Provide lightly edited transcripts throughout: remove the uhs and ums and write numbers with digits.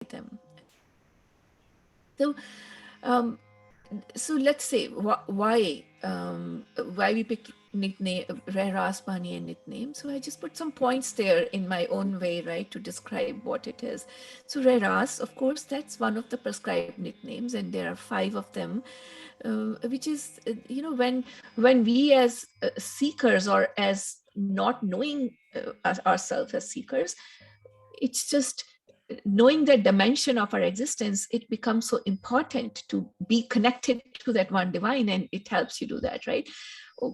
them. So, um, so let's say why we pick nickname Ras Bani and nickname. So I just put some points there in my own way, right, to describe what it is. So Ras, of course, that's one of the prescribed nicknames, and there are 5 of them, which is when we as seekers, or as not knowing ourselves as seekers, it's just knowing that dimension of our existence, it becomes so important to be connected to that one divine, and it helps you do that, right?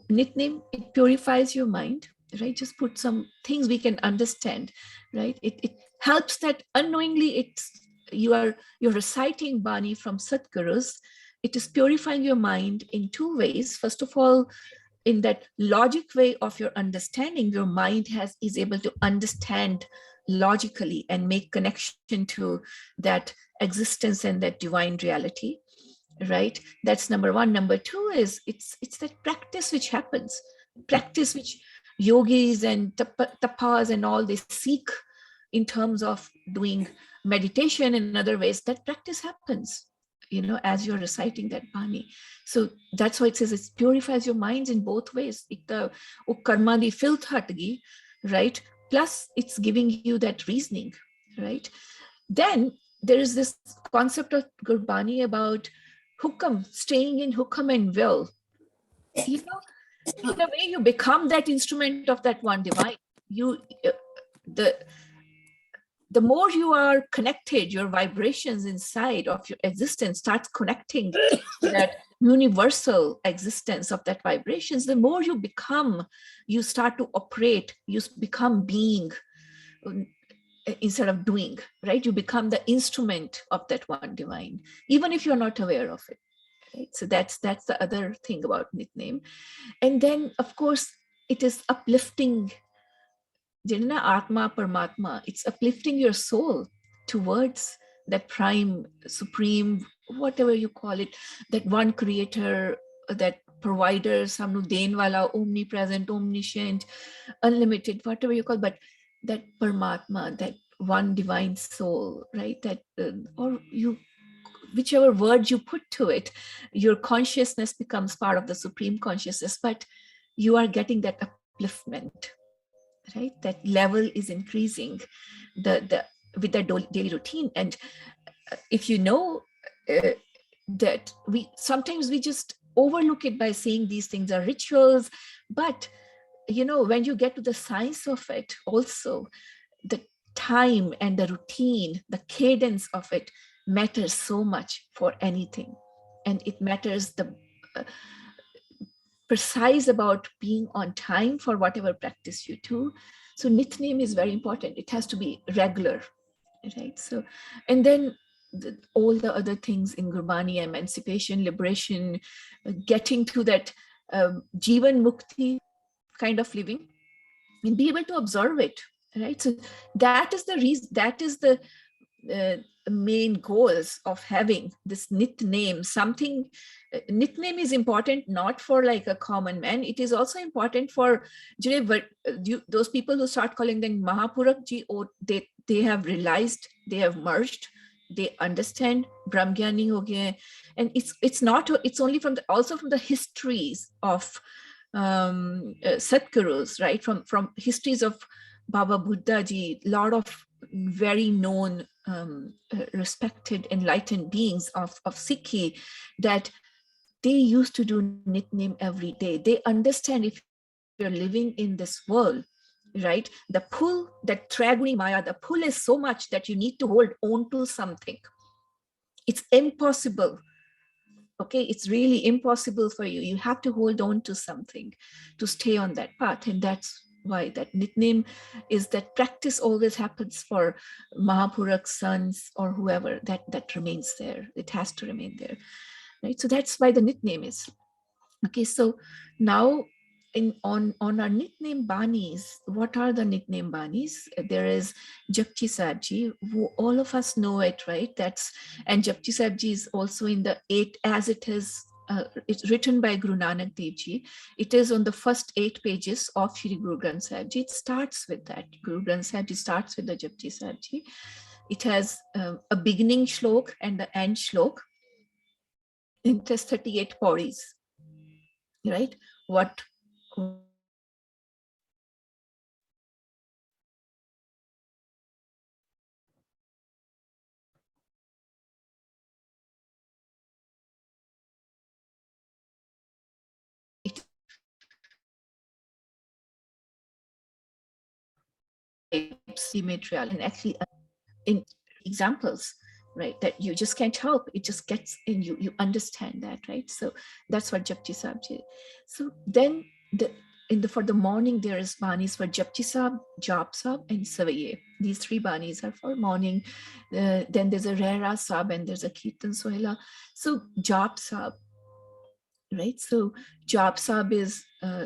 Nickname, it purifies your mind, right? Just put some things we can understand, right? It helps that unknowingly you're reciting Bani from Satgurus. It is purifying your mind in 2 ways. First of all, in that logic way of your understanding, your mind is able to understand logically and make connection to that existence and that divine reality, right? That's number one. Number two is it's that practice which happens, practice which yogis and tapas and all, they seek in terms of doing meditation and other ways. That practice happens, as you're reciting that Bani. So that's why it says it purifies your minds in both ways. Karma di filth hatgi, right? Plus it's giving you that reasoning, right? Then there is this concept of Gurbani about hukam, staying in hukam and will. In a way, you become that instrument of that one divine. You, the the more you are connected, your vibrations inside of your existence starts connecting to that universal existence of that vibrations, the more you start to operate, you become being instead of doing, right? You become the instrument of that one divine, even if you're not aware of it. Right? So that's the other thing about nickname. And then, of course, it is uplifting. Jana Atma Paramatma, it's uplifting your soul towards that prime, supreme, whatever you call it, that one creator, that provider, samnu den wala, omnipresent, omniscient, unlimited, whatever you call, but that Paramatma, that one divine soul, right? That, or you, whichever word you put to it, your consciousness becomes part of the supreme consciousness, but you are getting that upliftment, right? That level is increasing the with the daily routine. And if you know that we just overlook it by saying these things are rituals, but when you get to the science of it also, the time and the routine, the cadence of it matters so much for anything. And it matters the uh, precise about being on time for whatever practice you do. So nitnem is very important. It has to be regular, right? So, and then all the other things in Gurbani, emancipation, liberation, getting to that Jivan Mukti kind of living, and be able to observe it, right? So that is the reason, that is the uh, main goals of having this nickname. Something, nickname is important not for like a common man, it is also important for those people who start calling them Mahapurak ji, or they have realized, they have merged, they understand Brahmgyani ho gaye. And it's only from also from the histories of Satgurus, right? From histories of Baba Buddha ji, lot of very known, respected, enlightened beings of Sikhi, that they used to do nickname every day. They understand if you're living in this world, right? The pull, that Traguni Maya, the pull is so much that you need to hold on to something. It's impossible. Okay, it's really impossible for you. You have to hold on to something to stay on that path. And that's why that nickname is, that practice always happens for Mahapurak sons or whoever, that remains there. It has to remain there, right? So that's why the nickname is. Okay, so now on our nickname banis, what are the nickname banis? There is Japji Sahib, who all of us know it, right? And Japji Sahib is also in the 8, as it is. It's written by Guru Nanak Dev Ji. It is on the first 8 pages of Shri Guru Granth Sahib Ji. It starts with that. Guru Granth Sahib Ji starts with the Japji Sahib Ji. it has a beginning shlok and the end shlok. It has 38 pauris, right? What it material, and actually in examples, right, that you just can't help, it just gets in you, you understand that, right? So that's what Japji Sahib did. So then for the morning, there is banis for Japji Sahib, Jap Sahib, and Savaye. These three banis are for morning. Then there's a Rehra Sahib and there's a Kirtan Sohila. So Jap Sahib, right? So Jap Sahib is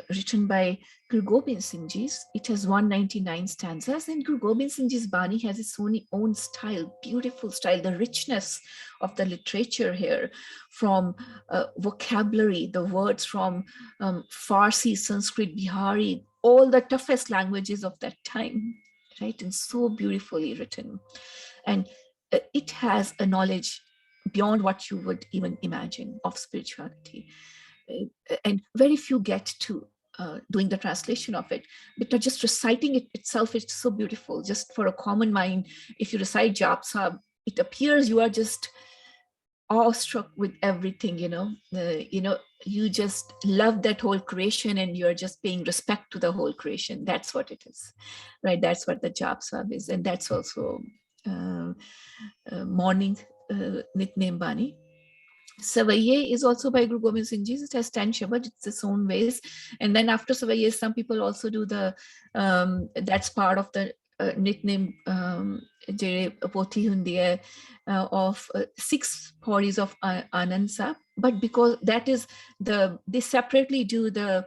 written by Guru Gobind Singh Ji. It has 199 stanzas, and Guru Gobind Singh Ji's Bani has its own style, beautiful style, the richness of the literature here, from vocabulary, the words from Farsi, Sanskrit, Bihari, all the toughest languages of that time, right? And so beautifully written. And it has a knowledge beyond what you would even imagine of spirituality. And very few get to doing the translation of it, but just reciting it itself is so beautiful. Just for a common mind, if you recite Jap Sahib, it appears you are just awestruck with everything, you just love that whole creation and you're just paying respect to the whole creation. That's what it is, right? That's what the Jap Sahib is. And that's also morning Nitnem Bani. Savaye is also by Guru Gobind Singh Ji. It has 10 Shabad, it's its own ways. And then after Savaye, some people also do that's part of the nickname Poti Hundi hai, of 6 pauris of Anand Sahib. But because that is they separately do the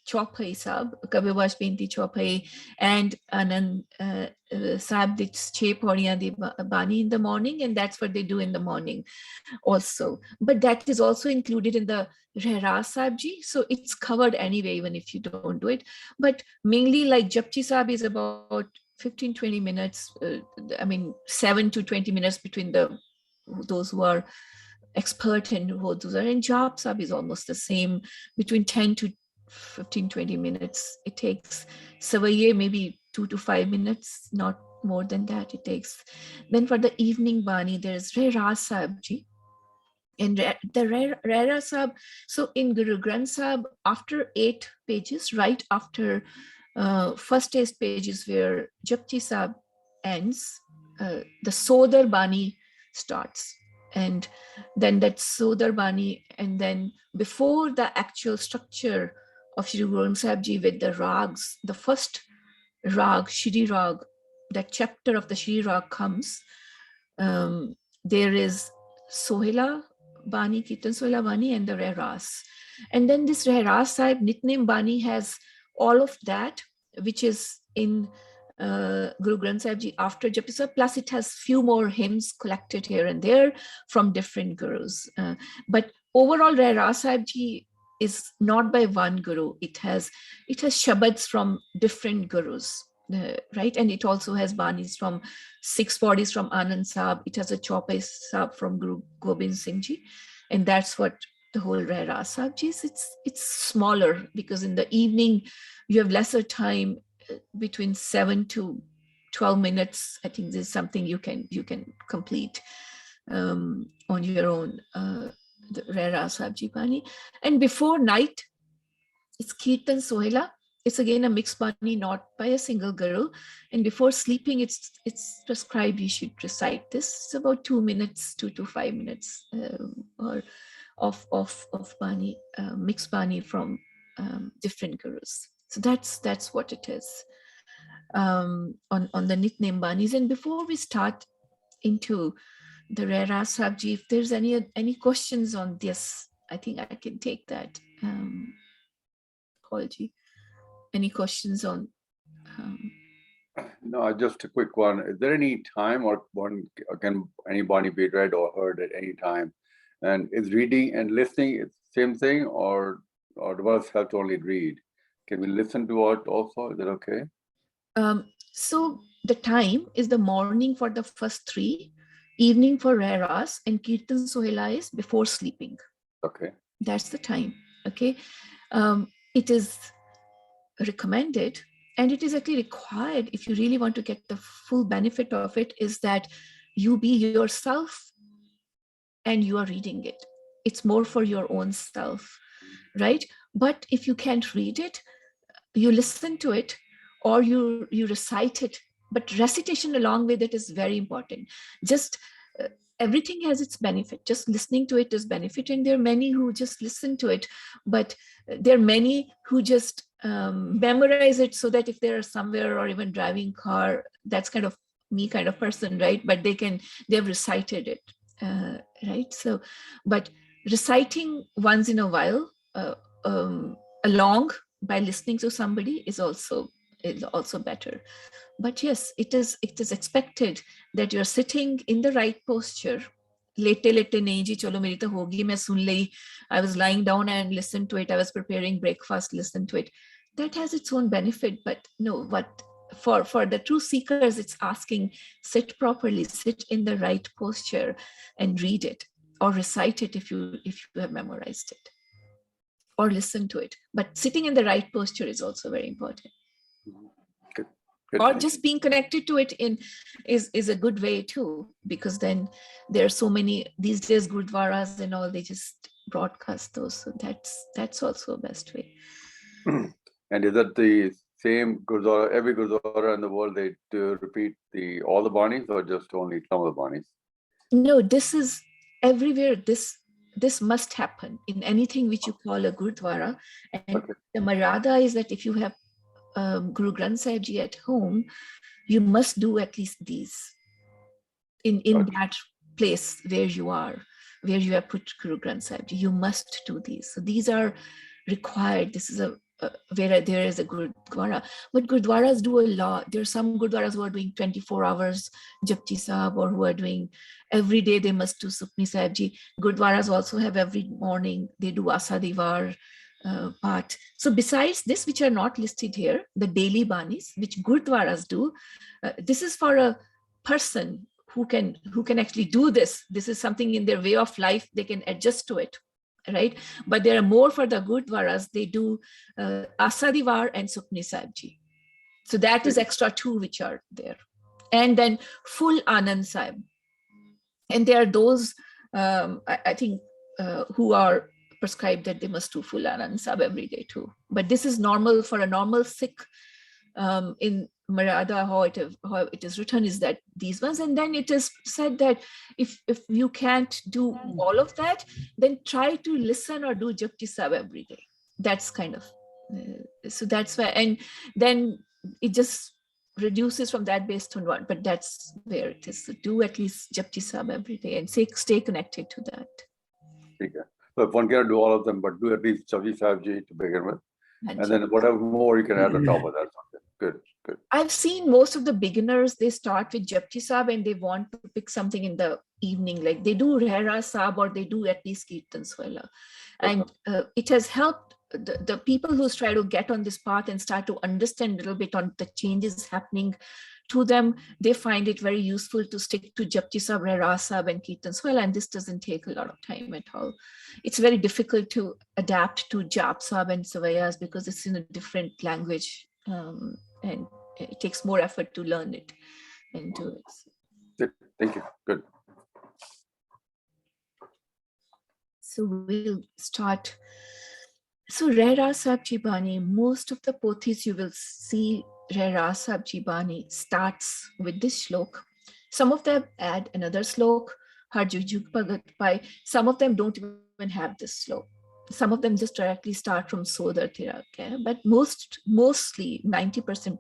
Chaupai Sahib, Kabiwash Binti Chaupai, and Anand Sahib, it's 6 pauriyan di Bani in the morning, and that's what they do in the morning also. But that is also included in the Rehra Sahib Ji, so it's covered anyway, even if you don't do it. But mainly, like Japji Sahib is about 15-20 minutes, 7 to 20 minutes between those who are expert and those are. And Jap Sahib is almost the same, between 10 to 15-20 minutes it takes. Savaye maybe 2 to 5 minutes, not more than that it takes. Then for the evening Bani, there's Rehra Sahib Ji. And the Rehra Sahib, so in Guru Granth Sahib, after 8 pages, right after first 8 pages where Japji Sahib ends, the Sodar Bani starts. And then that Sodar Bani, and then before the actual structure of Shri Guru Granth Sahib Ji with the rags, the first rag, Shri Rag, that chapter of the Shri Rag comes, there is Sohila Bani, Kirtan Sohila Bani, and the Rehras. And then this Rehras Sahib Nitnem Bani has all of that, which is in Guru Granth Sahib Ji after Japji Sahib, plus it has few more hymns collected here and there from different gurus. But overall, Rehras Sahib Ji is not by one guru. It has shabads from different gurus. Right, and it also has banis from 6 bodies from Anand Sahib. It has a Chaupai Sahib from Guru Gobind Singh Ji, and that's what the whole Rehra Sahib Ji is. It's smaller because in the evening you have lesser time, between 7 to 12 minutes. I think this is something you can complete on your own, the Rehra Sahib Ji Bani. And before night, it's Kirtan Sohila. It's again a mixed bani, not by a single guru. And before sleeping, it's prescribed you should recite this. It's about 2 minutes, 2 to 5 minutes, or of bani, mixed bani from different gurus. So that's what it is on the Nitnem banis. And before we start into the Rehra Sahib Ji, if there's any questions on this, I think I can take that. Paul Ji. Any questions on? No, just a quick one. Is there any time or can any bani be read or heard at any time? And is reading and listening the same thing, or does have to only read? Can we listen to it also? Is that okay? So the time is the morning for the first three, evening for Reras, and Kirtan Sohela is before sleeping. Okay. That's the time. Okay. It is recommended, and it is actually required if you really want to get the full benefit of it, is that you be yourself and you are reading it. It's more for your own self, right? But if you can't read it, you listen to it, or you recite it. But recitation along with it is very important. Just everything has its benefit. Just listening to it is benefit, and there are many who just listen to it, but there are many who just memorize it, so that if they're somewhere or even driving car, that's kind of me kind of person, right? But they've recited it, right? So, but reciting once in a while, along by listening to somebody is also better. But yes, it is expected that you're sitting in the right posture. Lete lete nahi ji, chalo meri to hogi, main sun li. I was lying down and listened to it. I was preparing breakfast, listened to it. That has its own benefit. But no, what for the true seekers, it's asking, sit properly, sit in the right posture and read it, or recite it if you have memorized it, or listen to it. But sitting in the right posture is also very important. Good. Good. Or just being connected to it is a good way too, because then there are so many these days gurdwaras and all, they just broadcast those. So that's also a best way. And is that the same Gurdwara, every Gurdwara in the world, they do repeat all the banis, or just only some of the banis? No, this is everywhere. This must happen in anything which you call a Gurdwara. And Okay. the marada is that if you have Guru Granth Sahib Ji at home, you must do at least these in Okay. that place where you are, where you have put Guru Granth Sahib Ji. You must do these. So these are required. This is where there is a Gurdwara. But Gurdwaras do a lot. There are some Gurdwaras who are doing 24 hours Japji Sahib, or who are doing every day they must do Sukhni Sahib Ji. Gurdwaras also have every morning, they do Asa Diwar part. So besides this, which are not listed here, the daily banis, which Gurdwaras do, this is for a person who can actually do this. This is something in their way of life, they can adjust to it, right? But there are more for the Gurdwaras, they do Asa Diwar and Sukhni Sahib Ji. So that is extra two which are there. And then full Anand Sahib. And there are those, I think, who are prescribed that they must do full Anand Sahib every day too. But this is normal for a normal Sikh. In Marada, how it is written is that these ones. And then it is said that if you can't do all of that, then try to listen or do Japji Sahib every day. That's kind of, so that's why. And then it just reduces from that based on what, but that's where it is. So do at least Japji Sahib every day and stay connected to that. Okay. So if one cannot do all of them, but do at least Japji Sahib Ji to begin with. And then whatever more you can add on top of that. Good. I've seen most of the beginners, they start with Japji Sahib and they want to pick something in the evening, like they do Rehra Sahib or they do at least Kirtan Swela. And it has helped the people who try to get on this path and start to understand a little bit on the changes happening to them. They find it very useful to stick to Japji Sahib, Rehra Sahib and Kirtan Swela, and this doesn't take a lot of time at all. It's very difficult to adapt to Jap Sahib and Savayas because it's in a different language. And it takes more effort to learn it and do it. Good. Thank you. Good. So we'll start. So Rehra Sahib Ji Bani, most of the pothis you will see Rehra Sahib Ji Bani starts with this shlok. Some of them add another slok, Har Jujuk Bhagat Pai. Some of them don't even have this slok. Some of them just directly start from Sodar Tira. Okay? But mostly 90%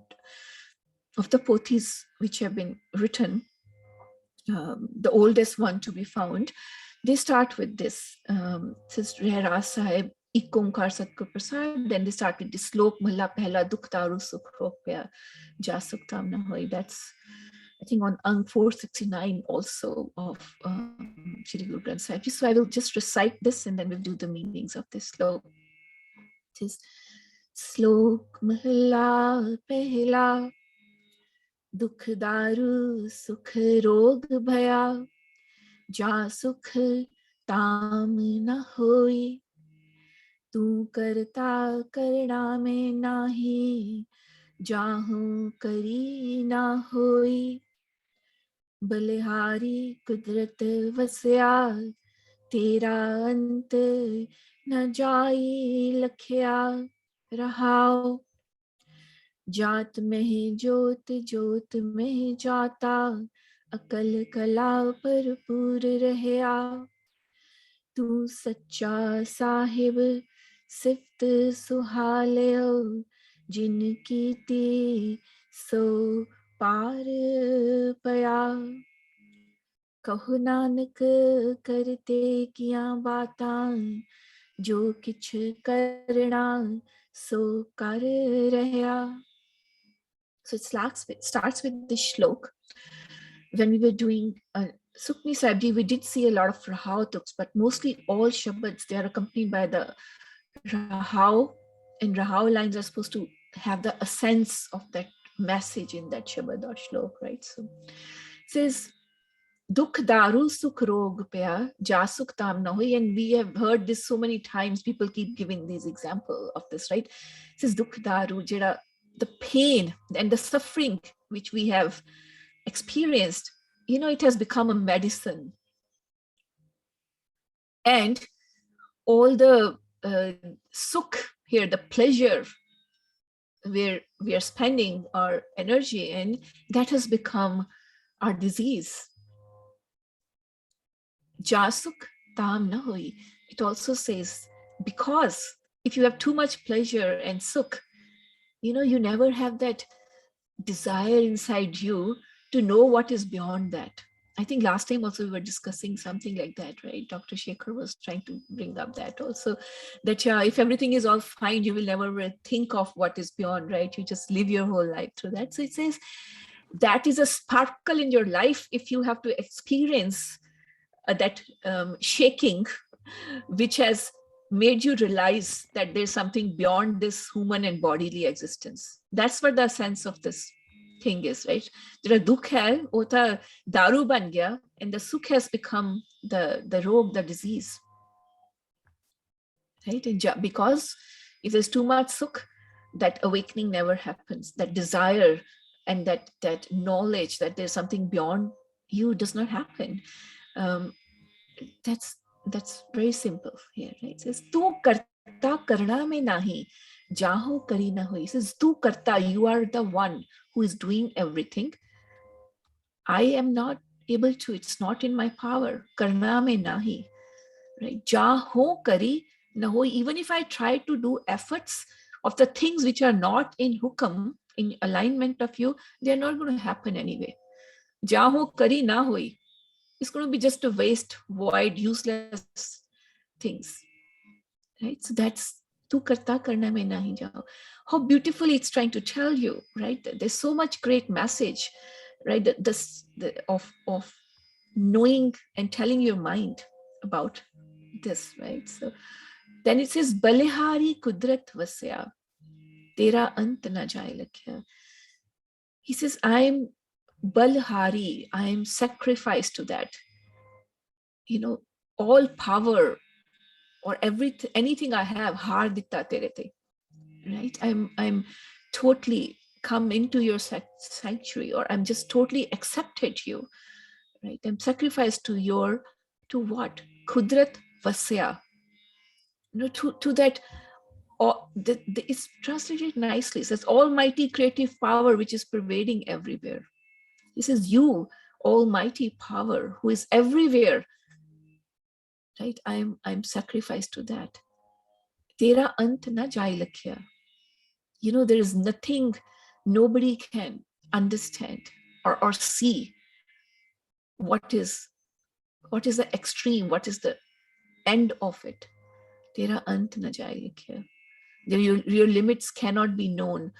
of the pothis which have been written, the oldest one to be found, they start with this. Says Rehra Sahib, Ik Omkar Satguru Prasad. Then they start with this slok, Mahla Pehla Dukh Taru Sukh Ropya Ja Sukh Tam Na Hoi. That's, I think, on Ang 469 also of Shri Guru Granth Sahib Ji. So I will just recite this and then we'll do the meanings of this slok. It is Slok Mahla Pehla दुख दारु सुख रोग भया जा सुख ताम न होई तू करता करना में नाही जाहू करी ना होई बलिहारी कुदरत वसया तेरा अंत न जाई लखया रहाओ जात में ही जोत जोत में ही जाता अकल कला भरपूर रहया तू सच्चा साहिब सिफ्त सुहालियो जिनकी ती सो पार पया कहो नानक करते किया बातां जो किछ करना सो कर रहया. So starts with this shlok. When we were doing Sukni Sahib, we did see a lot of Rahao tuks, but mostly all Shabads, they are accompanied by the Rahao, and Rahao lines are supposed to have the essence of that message in that Shabad or Shlok, right? So it says, Dukh daru sukh rog pya ja sukh tam na hui. And we have heard this so many times. People keep giving these example of this, right? It says Dukh daru, jeda, the pain and the suffering which we have experienced, it has become a medicine. And all the sukh here, the pleasure where we are spending our energy in, that has become our disease. Jasuk tam na hoi. It also says, because if you have too much pleasure and sukh, you never have that desire inside you to know what is beyond that. I think last time also we were discussing something like that, right? Dr. Shekhar was trying to bring up that also, that if everything is all fine, you will never think of what is beyond, right? You just live your whole life through that. So it says that is a sparkle in your life if you have to experience that shaking, which has made you realize that there's something beyond this human and bodily existence. That's what the sense of this thing is, right? Jada dukh hai, ota daru ban gaya, and the sukh has become the rog, the disease, right? And because if there's too much sukh, that awakening never happens. That desire and that knowledge that there's something beyond you does not happen. That's very simple here, right? It says tu karta karna mein nahi jaho kari na hui. It says tu karta, you are the one who is doing everything. I am not able to, it's not in my power. Karna mein nahi, right? Jaho kari na hui. Even if I try to do efforts of the things which are not in hukam, in alignment of you, they are not going to happen anyway. Jaho kari na hui. It's going to be just a waste, void, useless things, right? So that's tu karta karna mein nahi jao. How beautifully it's trying to tell you, right? There's so much great message, right? Of knowing and telling your mind about this, right? So then it says balihari kudrat vasya tera ant na jaye lakhya. He says, I'm balhari, I am sacrificed to that. All power or anything I have, har ditta tere te, right? I'm totally come into your sanctuary, or I'm just totally accepted you, right? I'm sacrificed to what? Kudrat vasya, to that. It's translated nicely. It says almighty creative power which is pervading everywhere. This is you, almighty power who is everywhere, right? I'm sacrificed to that. Tera ant na jai lakhya. There is nothing, nobody can understand or see what is the extreme, what is the end of it. Tera ant na jai lakhya. Your limits cannot be known.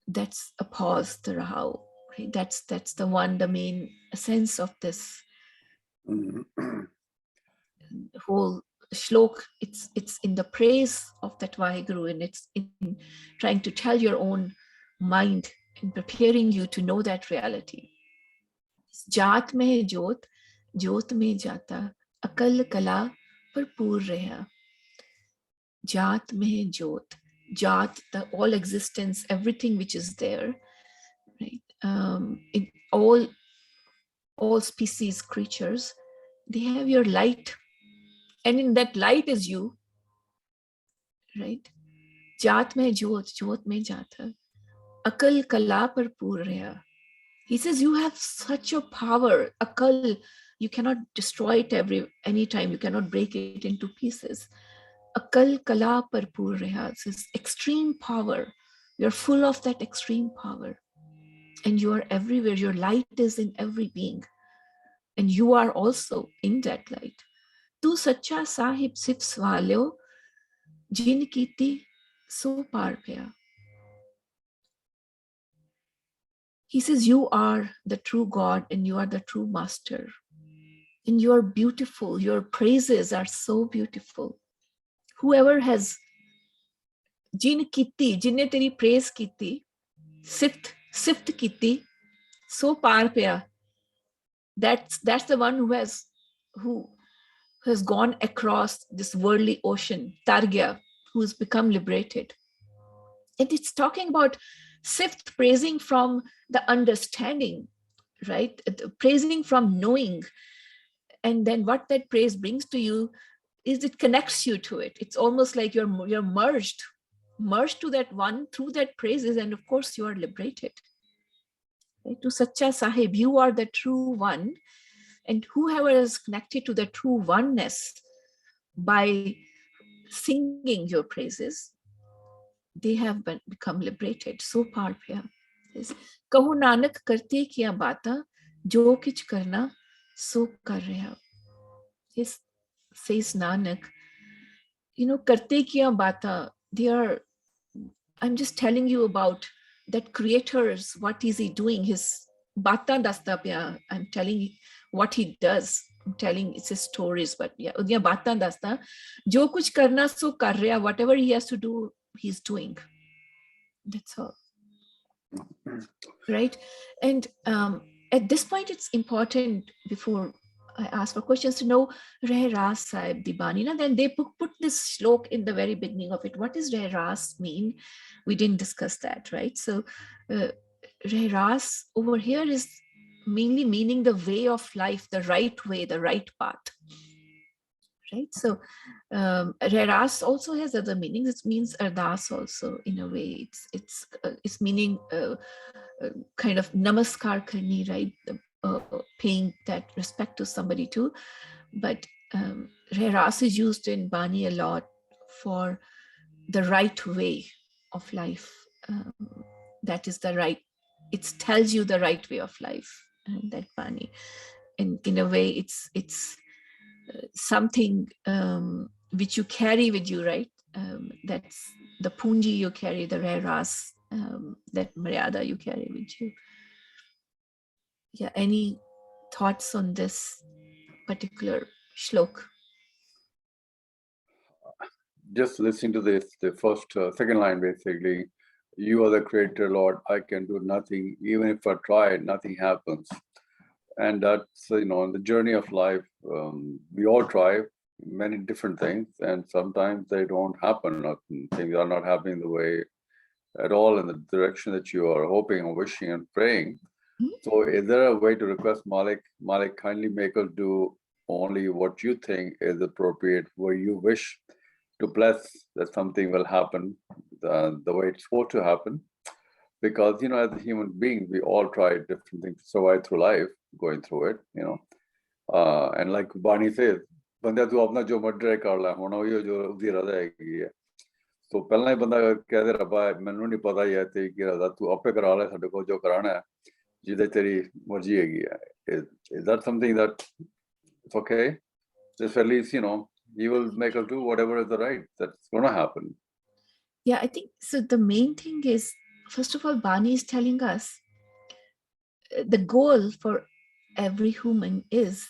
That's a pause, the rahau, right? That's the one, the main essence of this whole shlok, it's in the praise of that Vaheguru, and it's in trying to tell your own mind and preparing you to know that reality. जात में है ज्योत, ज्योत में जाता, अकल कला भरपूर रहा. Jat mein jyot. Jat, the all existence, everything which is there, right? In all species, creatures, they have your light, and in that light is you, right? Jat mein jyot, jyot mein jata. Akal kala par purya. He says you have such a power. Akal, you cannot destroy it any time. You cannot break it into pieces. Akal kala parpur reha. It's extreme power. You're full of that extreme power. And you are everywhere. Your light is in every being. And you are also in that light. Tu sacha sahib sif swalyo, jin kiti so par paya. He says you are the true God and you are the true master. And you are beautiful. Your praises are so beautiful. Whoever has jin kiti, jinne teri praise kiti, sift kiti, so par paya. That's the one who has gone across this worldly ocean, Targya, who has become liberated. And it's talking about sift, praising from the understanding, right? Praising from knowing. And then what that praise brings to you is it connects you to it. It's almost like you're merged to that one through that praises, and of course you are liberated. Right? To Sacha Sahib, you are the true one, and whoever is connected to the true oneness by singing your praises, they have become liberated. So powerful. Kaho Nanak karte kiya bata, jo kich karna so kar reha. Yes, says Nanak, karte kiya bata, I'm just telling you about that creator's, what is he doing? His bata dasta pya, I'm telling what he does. I'm telling it's his stories, but yeah, udya bata dasta. Jo kuch karna so kar reha, whatever he has to do, he's doing. That's all. Right? And at this point, it's important, before I ask for questions, to know Reh Ras Sahib Dibani. Then they put this shlok in the very beginning of it. What does Reh Ras mean? We didn't discuss that, right? So Reh Ras over here is mainly meaning the way of life, the right way, the right path. Right? So Reh Ras also has other meanings. It means ardas also, in a way. It's meaning kind of namaskar karni, right? Paying that respect to somebody too. But Reh Ras is used in Bani a lot for the right way of life. That is the right, it tells you the right way of life, and that Bani. And in a way, it's something which you carry with you, right? That's the punji you carry, the Reh Ras, that Maryada you carry with you. Yeah, any thoughts on this particular shlok? Just listening to this, the first, second line, basically, you are the creator, Lord, I can do nothing. Even if I try, nothing happens. And that's, on the journey of life, we all try many different things, and sometimes they don't happen. Things are not happening the way at all in the direction that you are hoping or wishing and praying. So is there a way to request Malik, kindly make us do only what you think is appropriate, where you wish to bless that something will happen the way it's supposed to happen? Because, as a human being, we all try different things to survive through life, going through it, and like Barney says, ਬੰਦਾ ਤੂੰ ਆਪਣਾ ਜੋ ਮਰਜ਼ੀ ਕਰ ਲੈ ਹੁਣ ਉਹ ਜੋ ਉਹਦੀ ਰਜ਼ਾ ਹੈਗੀ ਹੈ ਸੋ ਪਹਿਲਾਂ ਹੀ ਬੰਦਾ ਕਹਦੇ ਰੱਬਾ ਮੈਨੂੰ ਨਹੀਂ ਪਤਾ ਯਾਰ ਤੇਰੀ ਕੀ ਰਜ਼ਾ ਤੂੰ ਆਪੇ ਕਰਾ ਲੈ ਸਾਡੇ ਕੋਲ ਜੋ ਕਰਾਣਾ ਹੈ ਜਿਹਦੇ ਤੇਰੀ ਮਰਜ਼ੀ ਹੈਗੀ ਹੈ is that something that it's okay just at least you will make us do whatever is the right that's going to happen? Yeah, I think so. The main thing is, first of all, Bani is telling us the goal for every human is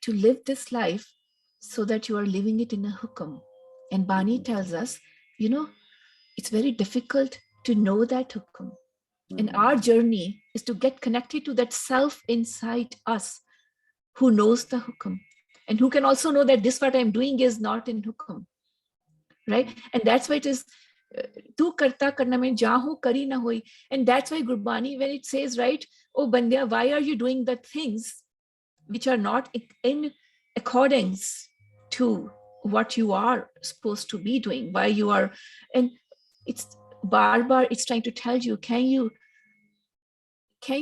to to live this life so that you are living it in a hukum. And Bani tells us, it's very difficult to know that hukum. And our journey is to get connected to that self inside us who knows the hukum and who can also know that this what I'm doing is not in hukum, right? And that's why it is tu karta karna mein jaho kari na hoi. And that's why Gurbani, when it says, right, oh bandya, why are you doing the things which are not in accordance to what you are supposed to be doing, why you are, and it's bar, it's trying to tell you, can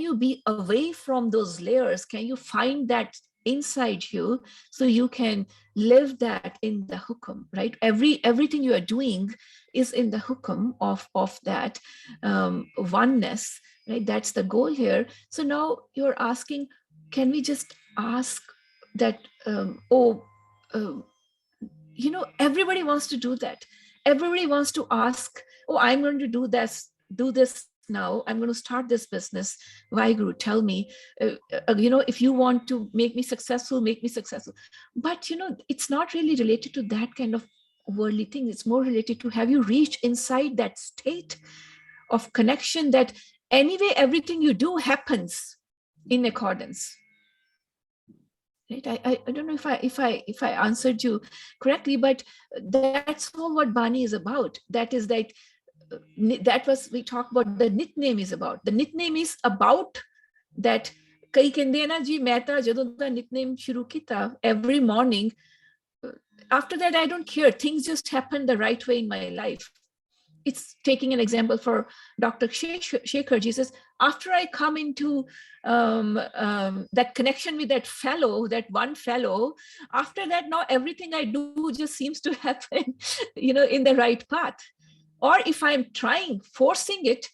you be away from those layers? Can you find that inside you so you can live that in the hukum, right? Everything you are doing is in the hukum of that oneness, right? That's the goal here. So now you're asking, can we just ask that, everybody wants to do that. Everybody wants to ask, oh, I'm going to do this now. I'm going to start this business. Vaheguru, tell me, if you want to make me successful, make me successful. But, it's not really related to that kind of worldly thing. It's more related to, have you reached inside that state of connection that anyway, everything you do happens in accordance. Right? I don't know if I answered you correctly, but that's all what Bani is about. That is like, that was, we talked about the nickname is about. The nickname is about that. Kai kende na ji mehta jadon da nickname shuru kita every morning. After that, I don't care. Things just happen the right way in my life. It's taking an example for Dr. Shekharji. Says, after I come into that connection with that one fellow, after that, now everything I do just seems to happen, in the right path. Or if I'm forcing it,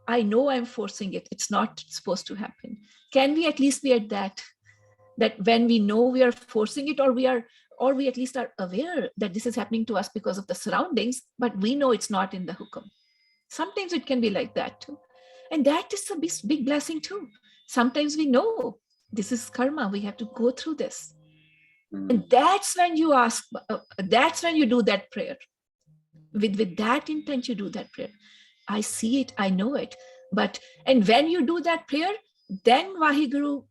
I know I'm forcing it. It's not supposed to happen. Can we at least be at that when we know we are forcing it, or we at least are aware that this is happening to us because of the surroundings, but we know it's not in the hukum. Sometimes it can be like that too. And that is a big blessing too. Sometimes we know this is karma. We have to go through this. And that's when you ask, that's when you do that prayer. With that intent, you do that prayer. I see it, I know it. And when you do that prayer, then Vaheguru,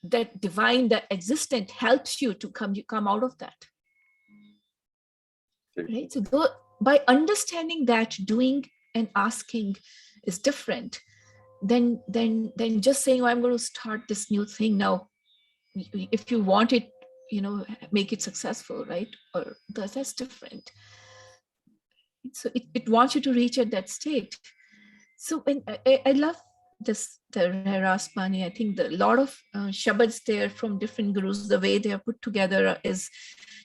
that divine, that existent helps you to come out of that. Right? So by understanding that doing and asking is different than just saying, oh, I'm going to start this new thing now. If you want it, make it successful, right? Or that's different. So it wants you to reach at that state. So I love this, the Ras Bani. I think a lot of shabads there from different gurus, the way they are put together is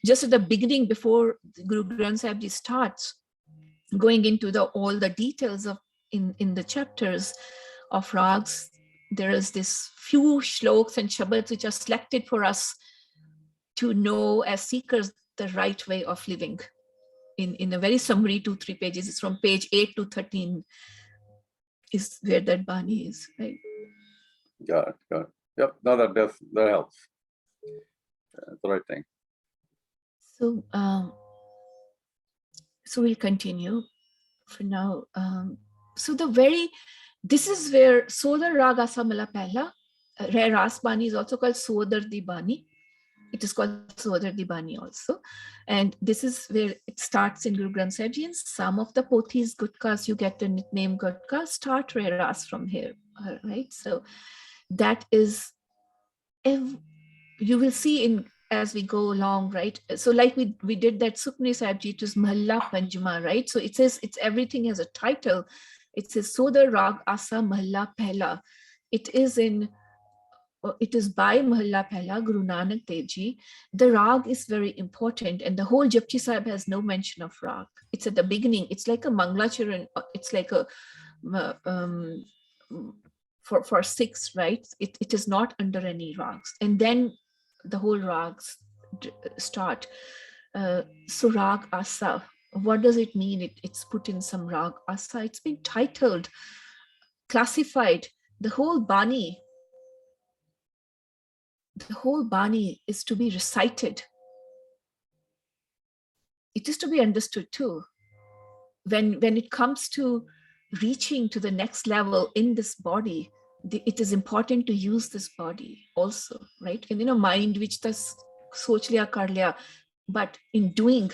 just at the beginning, before Guru Granth Sahib Ji starts going into all the details of in the chapters of rags. There is this few shloks and shabads which are selected for us to know as seekers the right way of living. In a very summary 2-3 pages, it's from page 8 to 13 is where that Bani is, right? Got it. Yep, no, that helps. That's the right thing. So we'll continue for now. This is where Sodar Raga Samala Pehla, Ras Bani is also called Sodar Di Bani. It is called Sodar Di Bani also. And this is where it starts in Guru Granth Sahib Ji. And some of the Pothis, Gutkas, you get the nickname Gutka, start Ras from here, right? So that is, you will see as we go along, right? So like we did that Sukhmani Sahib Ji, it was Mahalla Panjma, right? So it says, it's everything has a title. It says Sodar Rag Asa Mahalla Pehla. It is by Mahalla Pehla, Guru Nanak Dev Ji. The rag is very important, and the whole Japji Sahib has no mention of rag. It's at the beginning. It's like a Manglacharan. It's like a for 6, right? It is not under any rags, and then the whole rags start. So rag asa. What does it mean? It's put in some rag asa. It's been titled, classified. The whole Bani the whole Bani is to be recited. It is to be understood too. When it comes to reaching to the next level in this body, it is important to use this body also, right? And mind which tas soch liya kar liya, but in doing,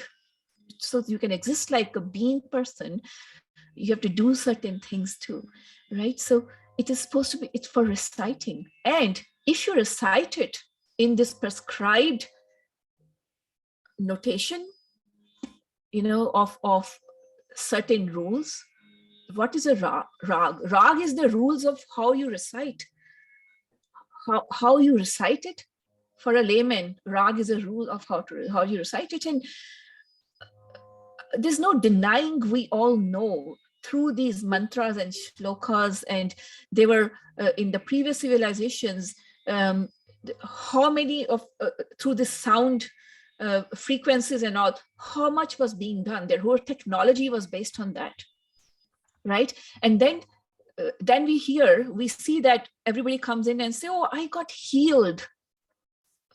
so you can exist like a being person, you have to do certain things too, right? So it is supposed to be, it's for reciting. And if you recite it in this prescribed notation, of certain rules. What is a rag? Rag is the rules of how you recite. How you recite it. For a layman, rag is a rule of how you recite it. And there's no denying, we all know through these mantras and shlokas, and they were in the previous civilizations, how many of through this sound frequencies and all, how much was being done. Their whole technology was based on that, right? And then we see that everybody comes in and say, oh, I got healed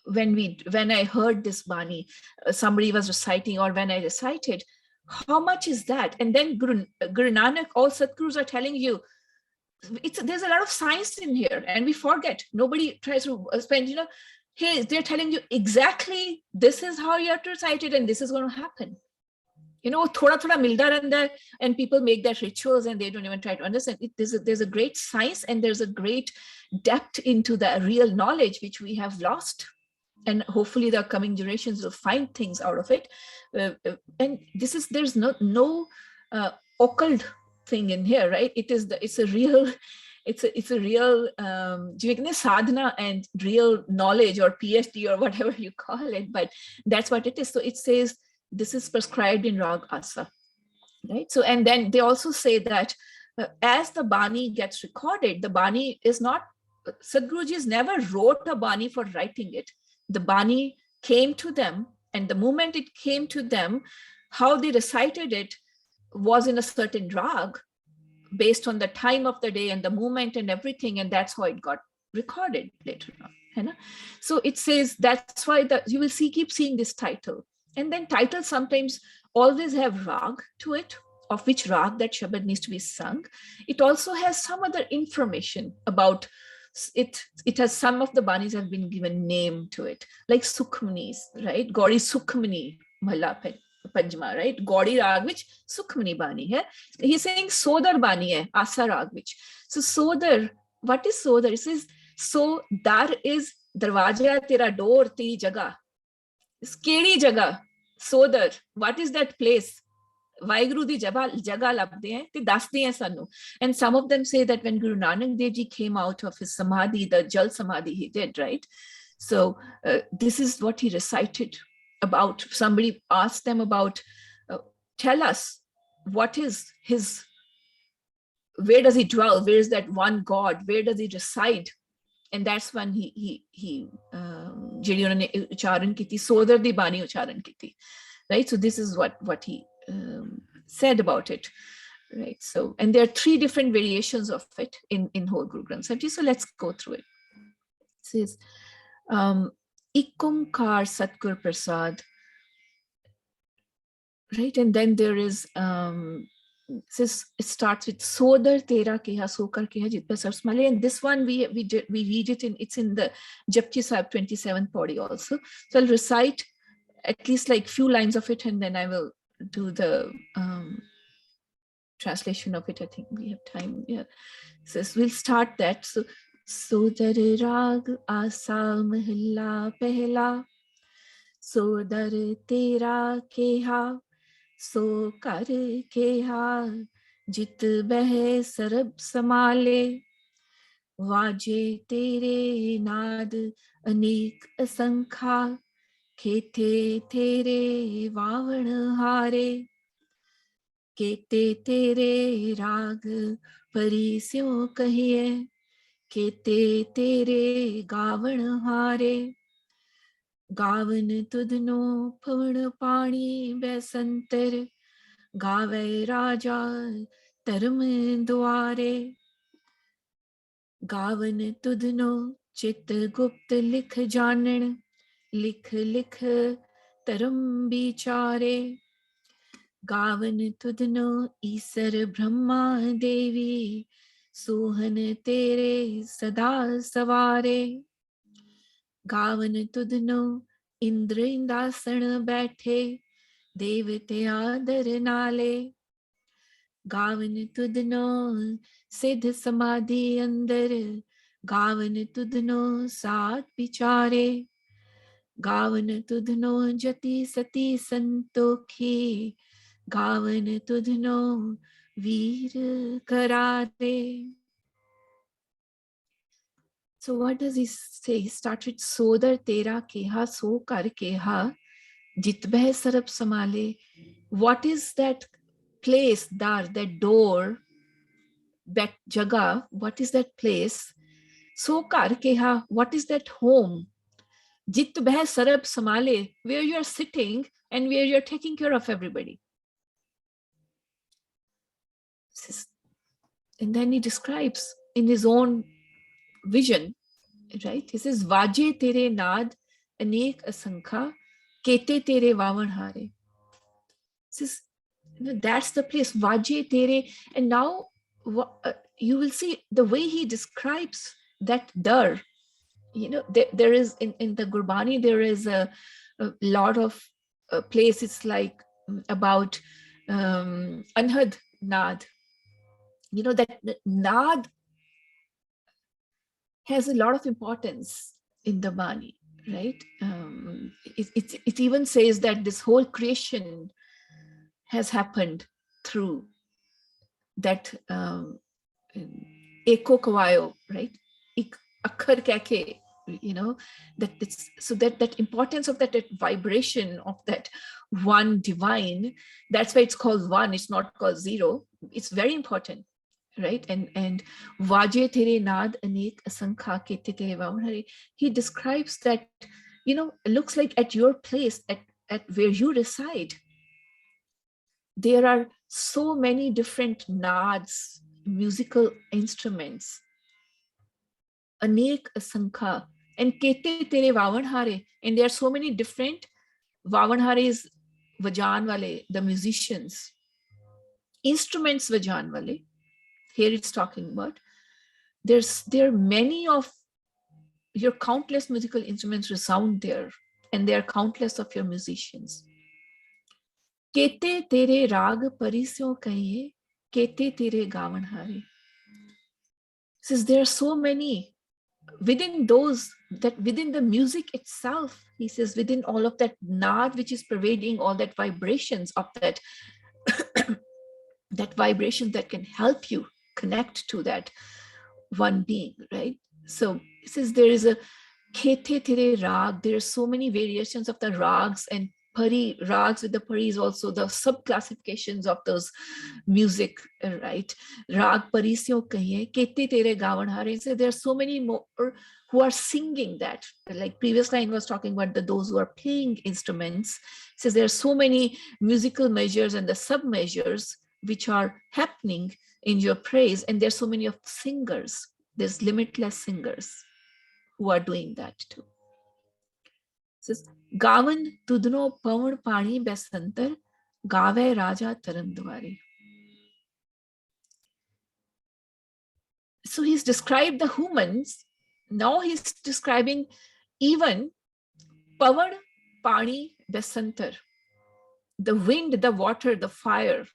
when I heard this Bani, somebody was reciting, or when I recited. How much is that? And then Guru Nanak, all Satgurus are telling you, there's a lot of science in here, and we forget. Nobody tries to spend, hey, they're telling you exactly this is how you have to recite it, and this is going to happen. Thoda thoda milda rehta hai, and people make that rituals and they don't even try to understand it. There's a great science, and there's a great depth into the real knowledge which we have lost. And hopefully the coming generations will find things out of it. And there's no occult thing in here, right? It's a real sadhana and real knowledge, or PhD, or whatever you call it, but that's what it is. So it says this is prescribed in Rag Asa, right? So, and then they also say that as the Bani gets recorded, the Bani is not, Sadhguruji's never wrote a Bani for writing it. The Bani came to them, and the moment it came to them, how they recited it was in a certain rag based on the time of the day and the moment and everything, and that's how it got recorded later on. So it says, that's why you will keep seeing this title. And then titles sometimes always have rag to it, of which rag that Shabad needs to be sung. It also has some other information about it. It has, some of the Banis have been given name to it, like Sukhmani's, right? Gauri Sukhmani Mala Panjma, right? Gauri rag which Sukhmani Bani hai. He's saying Sodar Bani hai, Asa rag which. So Sodar, what is Sodar? It says, so dar is darwaja tera door teri jaga. Skeri jaga, Sodar. What is that place? Vaiguru di jaga labde hain, te dasde hain sanu. And some of them say that when Guru Nanak Dev Ji came out of his samadhi, the Jal Samadhi he did, right? So this is what he recited about. Somebody asked them about, tell us, what is his, where does he dwell? Where is that one God? Where does he reside? And that's when he ਜਿਹੜੀ ਉਹਨਾਂ ਨੇ ਉਚਾਰਨ ਕੀਤੀ, ਸੋਦਰ ਦੀ ਬਾਣੀ ਉਚਾਰਨ ਕੀਤੀ, right? So this is what he said about it, right? So, and there are 3 different variations of it in whole Guru Granth Sahib Ji. So let's go through it. It says, Ikumkar Satgur Prasad, right? And then there is it starts with Sodar Tera Keha Sokar Keha Jitpa Sarsmale, and this one we read it it's in the Japji Sahib 27th Pauri also. So I'll recite at least like few lines of it, and then I will do the translation of it. I think we have time. Yeah. So we'll start that. So Sodar Rag Asa Mahilla Pehla, Sodar Tera Keha सो कर केहा जित बह सरब समाले, वाजे तेरे नाद अनेक असंखा, खेते तेरे वावण हारे, केते तेरे राग परी स्यों कहिए, केते तेरे गावण हारे, गावन तुधनो पवन पाणी बैसंतर, गावे राजा धर्म द्वारे, गावन तुधनो चित गुप्त लिख जानन, लिख लिख तरम बिचारे, गावन तुधनो ईसर ब्रह्मा देवी, सोहन तेरे सदा सवारे, गावन तुधनो इंद्र इंदासन बैठे, देवते आदर नाले, गावन तुधनो सिद्ध समाधि अंदर, गावन तुधनो साथ विचारे, गावन तुधनो जति सती संतोखी, गावन तुधनो वीर करारे. So what does he say? He starts with Sodar tera keha so kar keha, jitbeh sarab samale. What is that place, dar, that door, that jaga? What is that place? So kar keha, what is that home? Jit beh sarab samale, where you're sitting and where you're taking care of everybody. And then he describes in his own vision, right? He says, Vaje tere naad anek asankha, kete tere vavan hare. Says, that's the place, Vaje tere. And now you will see the way he describes that dar. There is in the Gurbani, there is a lot of places like about Anhad Naad. That Naad has a lot of importance in the Bani, right? It even says that this whole creation has happened through that Eko Kavayo, right? Akhar kake, that it's so that importance of that vibration of that one divine, that's why it's called one, it's not called zero. It's very important, right? And Vaje tere naad anek asankha kete tere vavan. He describes that, it looks like at your place, at where you reside, there are so many different nads, musical instruments, anek asankha, and kete tere vavanhare, and there are so many different vavanhare is vajan wale, the musicians, instruments vajan wale. Here it's talking about there are many of your countless musical instruments resound there, and there are countless of your musicians. Kete tere rag parisyo kahiye, kete tere gavanhare. Says there are so many within those, that within the music itself, he says, within all of that naad which is pervading all that vibrations of that that vibration that can help you connect to that one being, right? So he says there is a kete tere rag, there are so many variations of the rags, and pari rags with the paris also, the sub classifications of those music, right? Rag parisyo kahiye, kete tere gavanhare. So there are so many more who are singing that. Like previous line was talking about those who are playing instruments. It says there are so many musical measures and the sub measures which are happening in your praise, and there's so many of singers. There's limitless singers who are doing that too. Says, Gavan tudno pavan pani besantar, gave raja tarandwari. So he's described the humans. Now he's describing even pavan pani besantar, the wind, the water, the fire.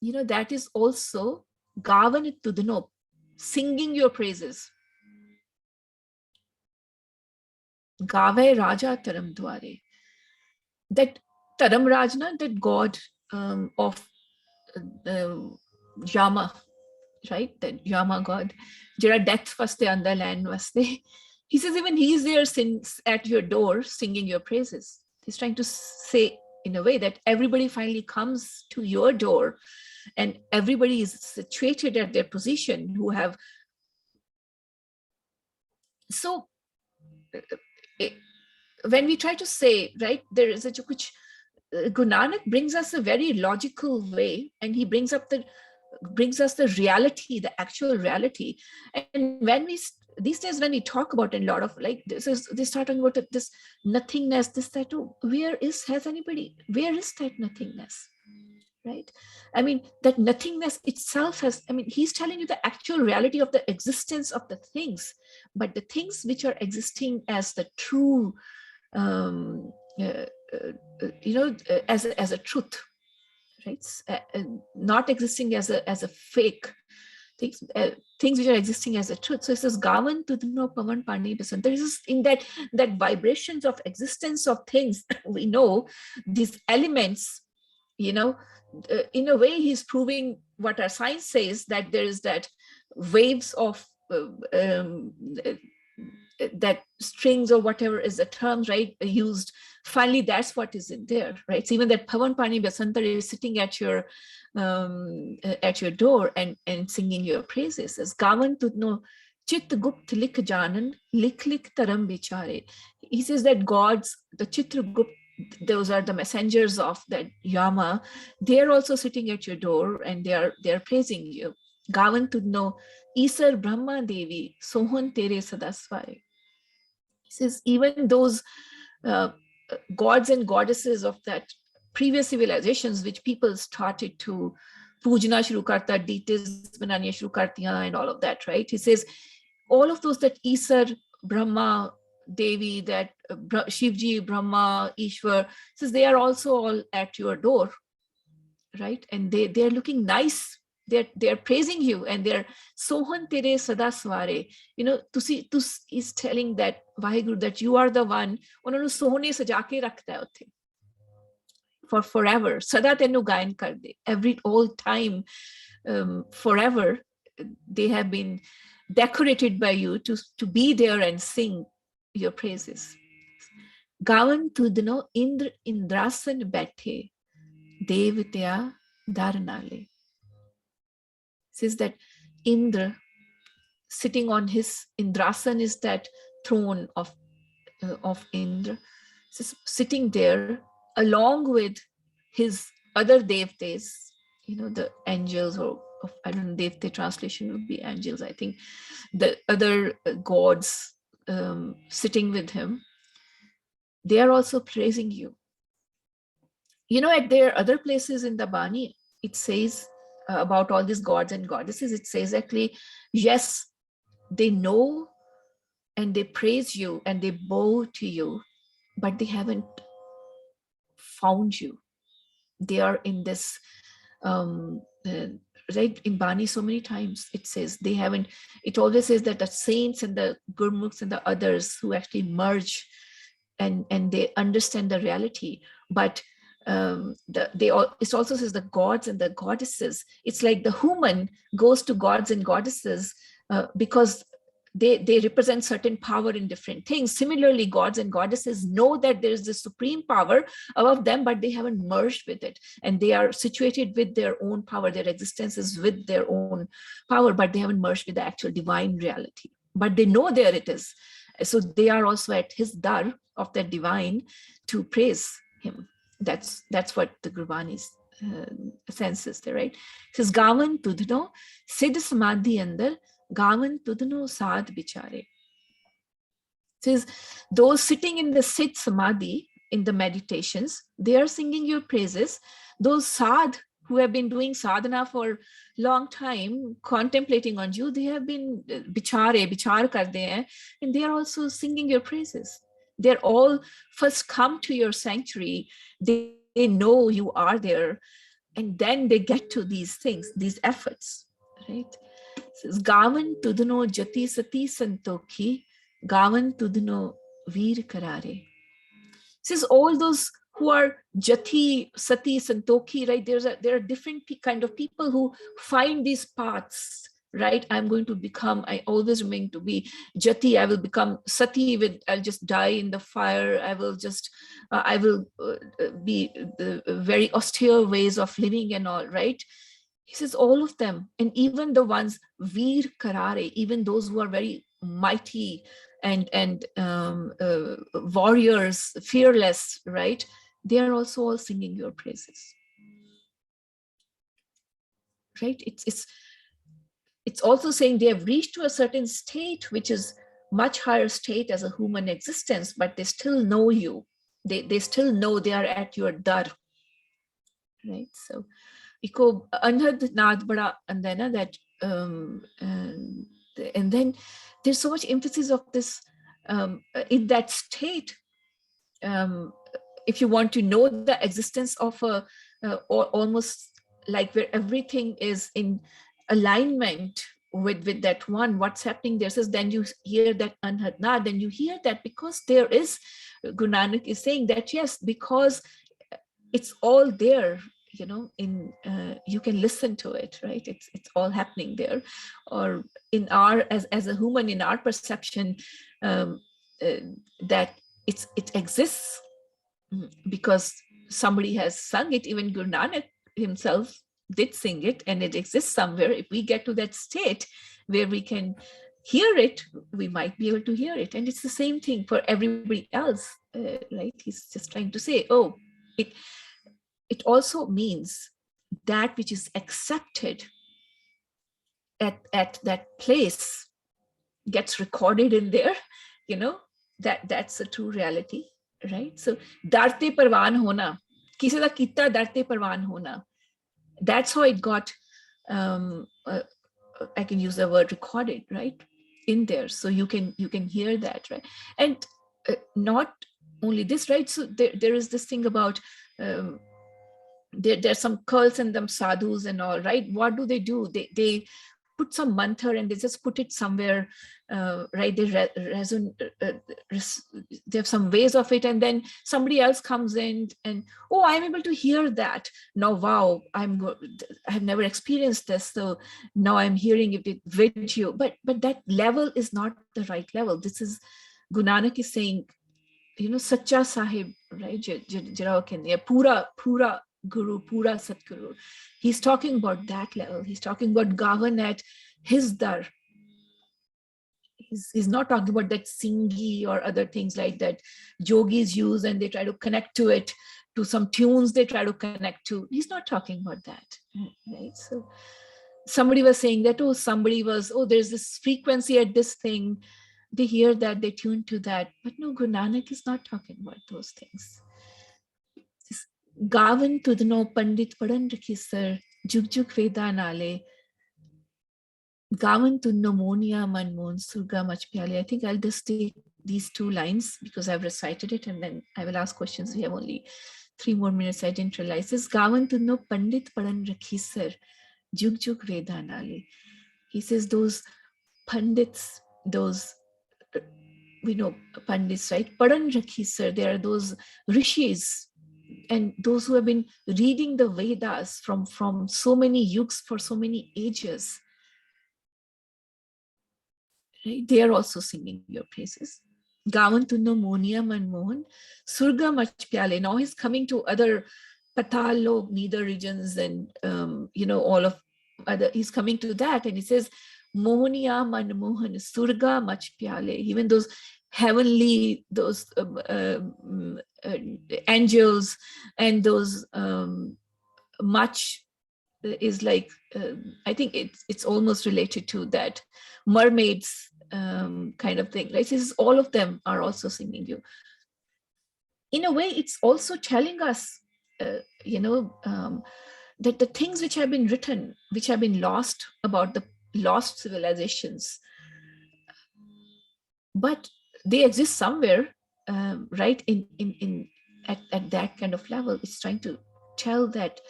That is also gavan tudno, singing your praises. Gave Raja Taram Dware. That Taram Rajna, that god of Yama, right? That Yama god. Jera death vaste andar land vaste. He says even he is there at your door singing your praises. He's trying to say in a way that everybody finally comes to your door, and everybody is situated at their position who have. So when we try to say, right, there is a kuch, Guru Nanak brings us a very logical way, and he brings us the reality, the actual reality. And when we these days when we talk about a lot of like they start talking about this nothingness, this, that, oh, where is that nothingness? Right? I mean, that nothingness itself has, I mean, he's telling you the actual reality of the existence of the things, but the things which are existing as the true, as a truth, right? Not existing as a fake. Things which are existing as a truth. So it says Gavan Tudno Pavan Pani Basan. There is in that vibrations of existence of things, we know these elements, in a way he's proving what our science says, that there is that waves of that strings or whatever is the term, right, used. Finally, that's what is in there, right? So even that Pavan Pani Basantar is sitting at your door and singing your praises. As Gavan Tudno Chit Gupt Lik Janan Lik Lik Taram Bichare. He says that gods, the Chitragupt, those are the messengers of that Yama, they are also sitting at your door and they are praising you. Gavan Tudno Isar Brahma Devi Sohan Tere Sadasware. He says even those gods and goddesses of that previous civilizations, which people started to pujna shuru karta, deities bananiya shuru kartiyan and all of that, right? He says all of those, that Isar, Brahma, Devi, that Shivji, Brahma, Ishwar, says they are also all at your door, right? And they are looking nice. They're praising you, and they're Sohan Tere Sadasware. Is telling that Vaheguru that you are the one. Unhonu sohne saja ke rakhta hai utte for forever. Sada tenu gayan kar de. All time, forever, they have been decorated by you to be there and sing your praises. Gavan tudno Indra Indrasan bethe Devitya Dharanale. Says that Indra sitting on his Indrasan is that throne of Indra, sitting there along with his other devtas, the angels, or I don't know, devte translation would be angels, I think, the other gods sitting with him. They are also praising you. At their other places in the Bani, it says about all these gods and goddesses, it says actually, yes, they know and they praise you and they bow to you, but they haven't found you. They are in this, right, in Bani so many times it says they haven't, it always says that the saints and the Gurmukhs and the others who actually merge and they understand the reality, but it also says the gods and the goddesses. It's like the human goes to gods and goddesses because they represent certain power in different things. Similarly, gods and goddesses know that there is this supreme power above them, but they haven't merged with it, and they are situated with their own power. Their existence is with their own power, but they haven't merged with the actual divine reality. But they know there it is. So they are also at his dar of that divine to praise him. That's what the Gurbani's sense is there, right? It says Gavan Tudno Siddh Samadhi Andar Gavan Tudno Sad Bichare. It says those sitting in the Siddh Samadhi, in the meditations, they are singing your praises. Those Sad who have been doing sadhana for long time, contemplating on you, they have been bichar karde hain, and they are also singing your praises. They're all first come to your sanctuary. They know you are there, and then they get to these things, these efforts, right? It says, Gavan Tudno Jati Sati Santokhi, Gavan Tudno Veer Karare. It says all those who are Jati, Sati, Santokhi, right? There are different kind of people who find these paths, right? I'm going to become, I always remain to be Jati. I will become Sati, I'll just die in the fire. I will be the very austere ways of living and all, right? He says all of them, and even the ones Veer Karare, even those who are very mighty and warriors, fearless, right? They are also all singing your praises, right? it's also saying they have reached to a certain state, which is much higher state as a human existence, but they still know you. They still know they are at your dar, right? So, iko anhad naad bada andana that, and then there's so much emphasis of this in that state. If you want to know the existence of a or almost like where everything is in alignment with that one, what's happening there, says then you hear that anhadna, then you hear that because there is, Guru Nanak is saying that yes, because it's all there, you know, in you can listen to it, right? It's all happening there. Or in our, as a human, in our perception, that it exists because somebody has sung it. Even Guru Nanak himself did sing it, and it exists somewhere. If we get to that state where we can hear it, we might be able to hear it. And it's the same thing for everybody else, right? He's just trying to say, oh, it also means that which is accepted at that place gets recorded in there, you know, that's a true reality, right? So darte parwan hona, kisi da kita darte parwan hona, that's how it got, I can use the word recorded, right, in there. So you can hear that, right? And not only this, right? So there is this thing about there's some cults and them sadhus and all, right? What do? They put some mantra and they just put it somewhere, right? They have some ways of it, and then somebody else comes in and, oh, I'm able to hear that now. Wow, I've never experienced this, so now I'm hearing it with video. But that level is not the right level. This is, Guru Nanak is saying, you know, Sacha Sahib, right? Pura Guru, Pura Satguru. He's talking about that level. He's talking about Gavan at his dar. He's not talking about that singi or other things like that yogis use and they try to connect to it, to some tunes they try to connect to. He's not talking about that, right? So somebody was saying that, there's this frequency at this thing. They hear that, they tune to that. But no, Guru Nanak is not talking about those things. Gavan tudno pandit padan rakhi sir, jug jug veda nale. Gavan tudno monia manmoon surga mach pyale. I think I'll just take these two lines because I've recited it and then I will ask questions. We have only 3 more minutes. I didn't realize this. Gavan tudno pandit padan rakhi sir, jug jug veda nale. He says those pandits, those, we know pandits, right? Padan rakhi sir, there are those rishis and those who have been reading the Vedas from so many yugs for so many ages, right? They are also singing your praises. Gavan tunno monia manmohan, surga mach pyale. Now he's coming to other patalo, nether regions, and all of other. He's coming to that, and he says, Mohonia manmohan, surga mach pyale. Even those heavenly, those angels and those much is like, I think it's almost related to that mermaids kind of thing, right? This, all of them are also singing you. In a way, it's also telling us, that the things which have been written, which have been lost about the lost civilizations, but they exist somewhere, right? At that kind of level, it's trying to tell that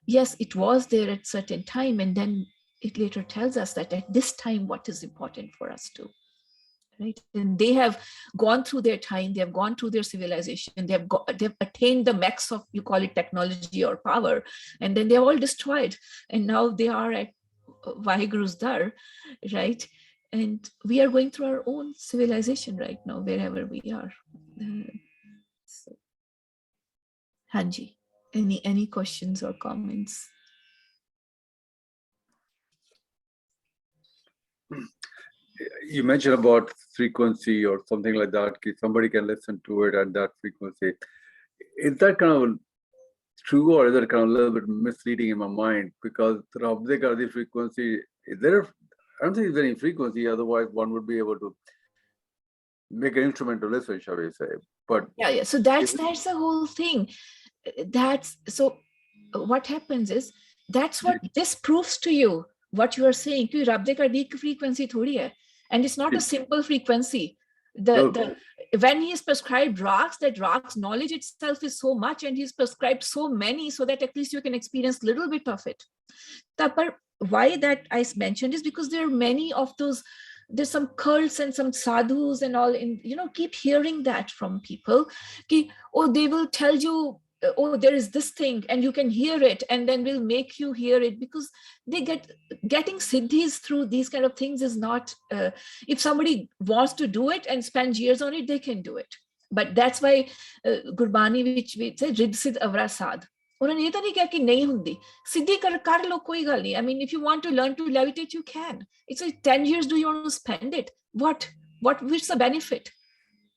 yes, it was there at certain time, and then it later tells us that at this time, what is important for us to, right? And they have gone through their time, they have gone through their civilization, they've attained the max of, you call it technology or power, and then they're all destroyed, and now they are at Vaheguru's dar, right? And we are going through our own civilization right now, wherever we are. So, Hanji, any questions or comments? You mentioned about frequency or something like that. Somebody can listen to it at that frequency. Is that kind of true, or is that kind of a little bit misleading in my mind? Because the frequency, is there I don't think it's very frequency. Otherwise, one would be able to make an instrument to listen, shall we say? But yeah. So that's the whole thing. That's so. What happens is that's what this proves to you. What you are saying, कि रब दे करदी एक frequency थोड़ी है, and it's not a simple frequency. The when he is prescribed rocks, that rocks knowledge itself is so much, and he's prescribed so many so that at least you can experience a little bit of it. But why that I mentioned is because there are many of those. There's some cults and some sadhus and all, in keep hearing that from people. Oh, they will tell you, oh, there is this thing, and you can hear it, and then we'll make you hear it, because they getting siddhis through these kind of things is not. If somebody wants to do it and spend years on it, they can do it. But that's why Gurbani, which we say, Riddh Siddh Avra Sadh. उन्होंने ये तो नहीं कहा कि नहीं हुंदी, सिद्धि कर लो, कोई गल नहीं. I mean, if you want to learn to levitate, you can. It's like 10 years, do you want to spend it? What's the benefit?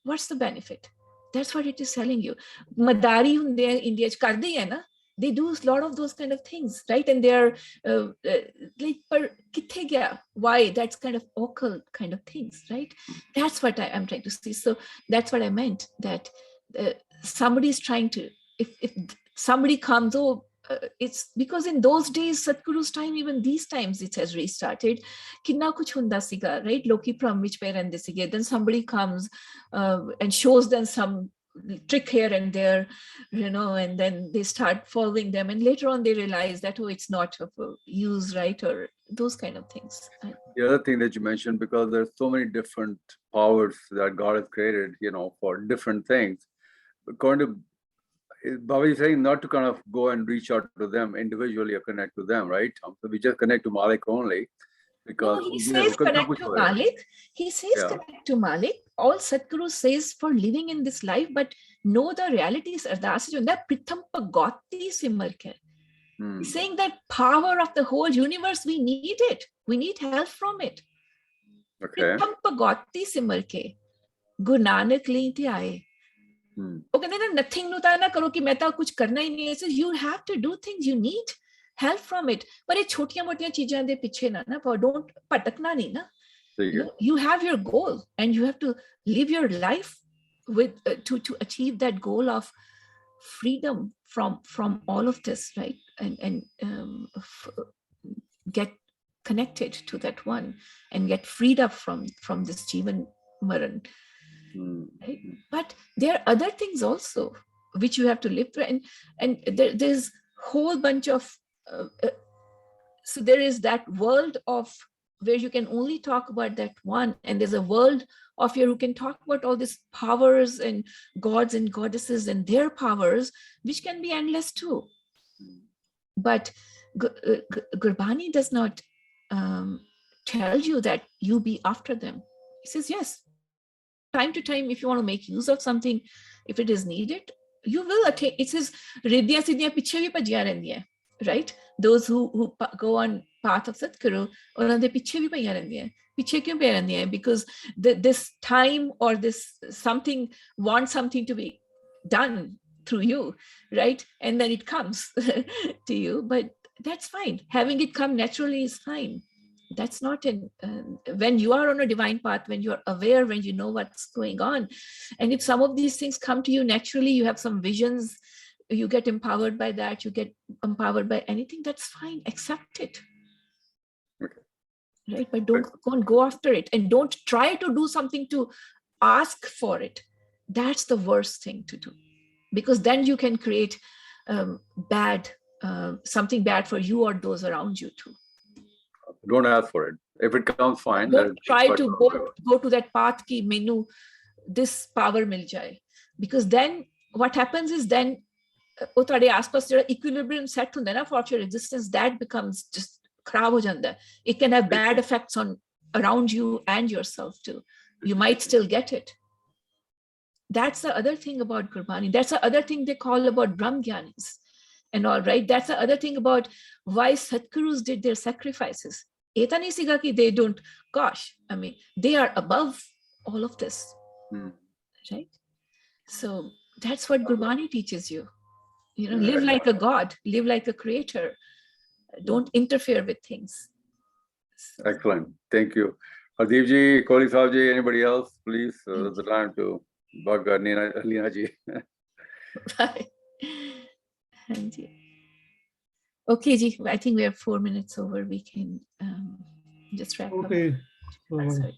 What's the benefit? That's what it is telling you. Madari hunde hain India ch karde hai na. They do a lot of those kind of things, right? And they are like, par kithe gaya? Why? That's kind of occult kind of things, right? That's what I'm trying to see. So that's what I meant, that somebody is trying to, if somebody comes, it's because in those days, Satguru's time, even these times, it has restarted. Kinna kuch hunda siga, right? Loki pram vich pe rehndे sige. Then somebody comes and shows them some trick here and there, and then they start following them. And later on, they realize that, oh, it's not of use, right? Or those kind of things. The other thing that you mentioned, because there's so many different powers that God has created, for different things. According to Baba is saying not to kind of go and reach out to them individually or connect to them, right? So we just connect to Malik only, because he says connect to Malik. He says connect to Malik. All Satguru says for living in this life, but know the realities. Ardas jo hunda pritham pagoti simar ke. He's saying that power of the whole universe, we need it. We need help from it. Okay. Pritham pagoti simar ke. Guru Nanak li the aaye. Nothing na karo ki main ta kuch karna hi nahi hai. You have to do things, you need help from it. But ye chotiyan motiyan cheejan de piche na don't patakna nahi na. You have your goal, and you have to live your life with to achieve that goal of freedom from all of this, right? And get connected to that one, and get freed up from this Jivan Maran. Right? But there are other things also which you have to live through, and there's whole bunch of so there is that world of where you can only talk about that one, and there's a world of who can talk about all these powers and gods and goddesses and their powers, which can be endless too. But Gurbani does not tell you that you be after them. He says, yes, time to time, if you want to make use of something, if it is needed, you will attain. It says, Riddhya Siddhya piche bhi pajiyan rehndiyan, right? Those who go on path of Satguru, ਉਹਨਾਂ ਦੇ ਪਿੱਛੇ ਵੀ ਪਈਆਂ ਰਹਿੰਦੀਆਂ. ਪਿੱਛੇ ਕਿਉਂ ਪਈਆਂ ਰਹਿੰਦੀਆਂ? Because this time or this something wants something to be done through you, right? And then it comes to you, but that's fine. Having it come naturally is fine. That's not when you are on a divine path, when you are aware, when you know what's going on. And if some of these things come to you naturally, you have some visions, you get empowered by that, you get empowered by anything, that's fine. Accept it. Okay. Right? But don't go after it, and don't try to do something to ask for it. That's the worst thing to do, because then you can create something bad for you or those around you too. Don't ask for it. If it comes, fine. Don't try to go to that path ki menu this power mil jaye, because then what happens is then equilibrium set hunda na for your existence, that becomes just kharab ho janda. It can have bad effects on around you and yourself too. You might still get it. That's the other thing about Gurbani. That's the other thing they call about Brahmgyanis and all, right? That's the other thing about why Satgurus did their sacrifices. Eta nahi siga ki they don't, gosh, I mean, they are above all of this, right? So that's what Gurbani teaches you. Live like a god, live like a creator. Don't interfere with things. Excellent. Thank you. Hardeep ji, Kohli Sahab ji, anybody else, please, Thank the time to bug Leena ji. Bye. Hanji. Okay, Ji, I think we are 4 minutes over. We can just wrap up. Okay. Sorry.